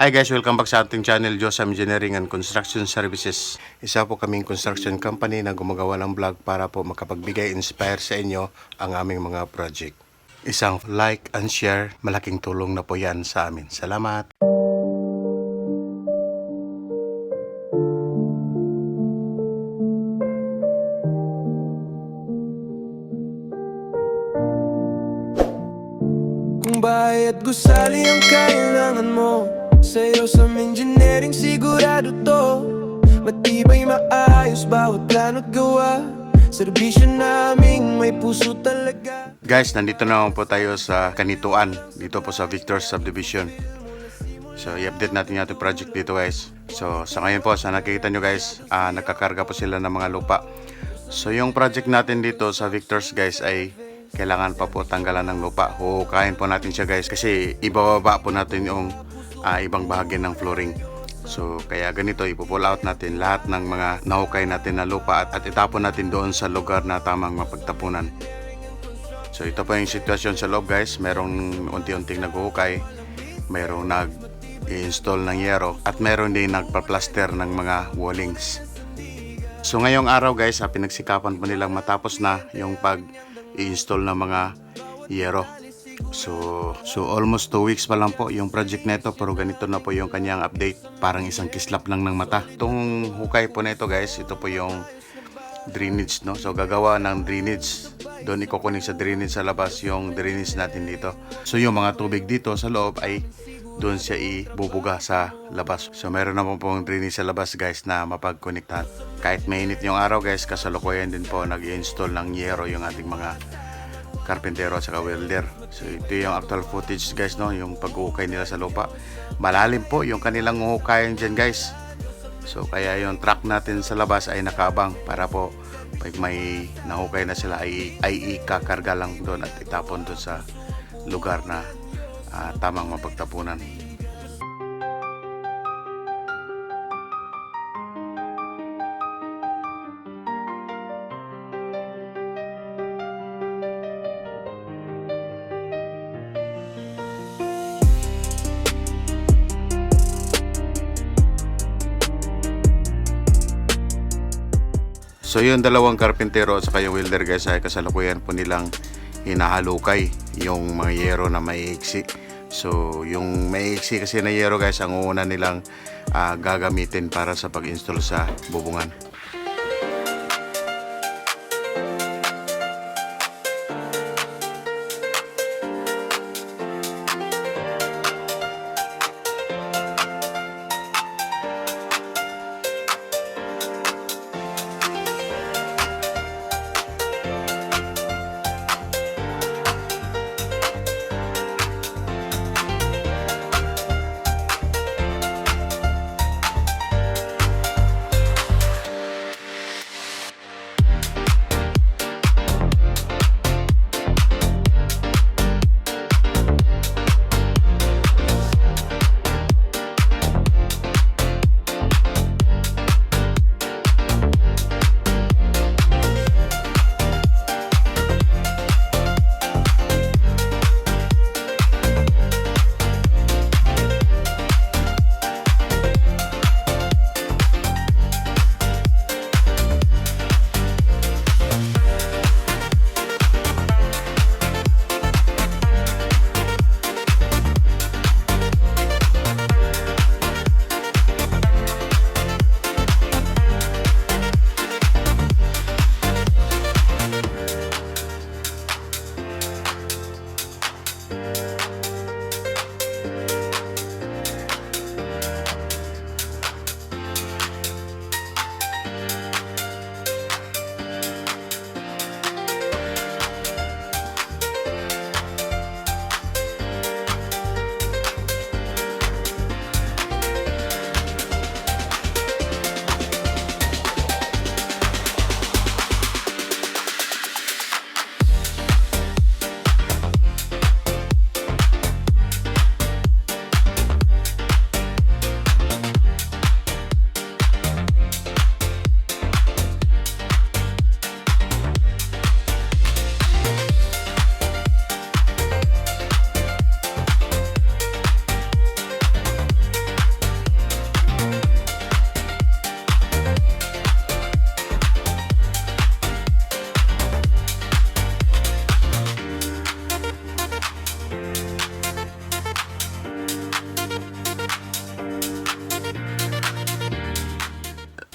Hi guys, welcome back sa ating channel, Josam Engineering and Construction Services. Isa po kaming construction company na gumagawa ng vlog para po makapagbigay inspire sa inyo ang aming mga project. Isang like and share, malaking tulong na po yan sa amin. Salamat! Kung bayad gusali ang kailangan mo, sa'yo sa engineering sigurado to. Matibay maayos bawat plano't gawa, serbisyo naming may puso talaga. Guys, nandito na po tayo sa Kanituan, dito po sa Victor Subdivision. So, i-update natin yung ating project dito guys. So, sa ngayon po, sa nakikita nyo guys, nagkakarga po sila ng mga lupa. So, yung project natin dito sa Victor's guys ay kailangan pa po tanggalan ng lupa. Huhukayin po natin siya guys kasi ibababa po natin yung ibang bahagi ng flooring. So kaya ganito, ipo-pull out natin lahat ng mga nahukay natin na lupa at itapon natin doon sa lugar na tamang mapagtapunan. So ito po yung sitwasyon sa loob guys. Merong unti-unting naghuhukay, merong nag-install ng yero at meron din nagpa-plaster ng mga wallings. So ngayong araw guys, pinagsikapan po nilang matapos na yung pag-i-install ng mga yero. So almost 2 weeks pa lang po yung project na ito, pero ganito na po yung kanyang update. Parang isang kislap lang ng mata. Itong hukay po na ito guys, ito po yung drainage, no? So gagawa ng drainage. Doon ikukunin sa drainage sa labas yung drainage natin dito. So yung mga tubig dito sa loob ay doon siya ibubuga sa labas. So meron na po pong drainage sa labas guys na mapagkonektahan. Kahit mainit yung araw guys, kasalukuyan din po nag-i-install ng yero yung ating mga karpentero at saka welder. So ito yung actual footage guys, no, yung pag-uhukay nila sa lupa. Malalim po yung kanilang uhukayan dyan guys. So kaya yung truck natin sa labas ay nakaabang para po pag may nahukay na sila ay ikakarga lang doon at itapon doon sa lugar na tamang mapagtapunan. So yung dalawang karpentero at saka yung welder guys ay kasalukuyan po nilang hinahalukay yung mga yero na maiiksi. So yung maiiksi kasi na yero guys ang una nilang gagamitin para sa pag-install sa bubungan.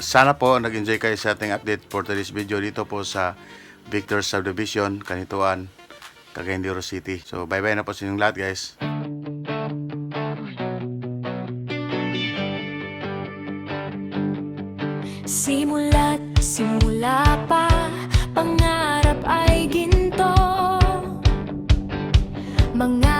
sana po nag-enjoy kayo sa ating update for today's video dito po sa Victor Subdivision, Kanituan, Cagayan de Oro City. So bye bye na po sa inyong lahat guys. Simula pa, pangarap ay ginto. Mga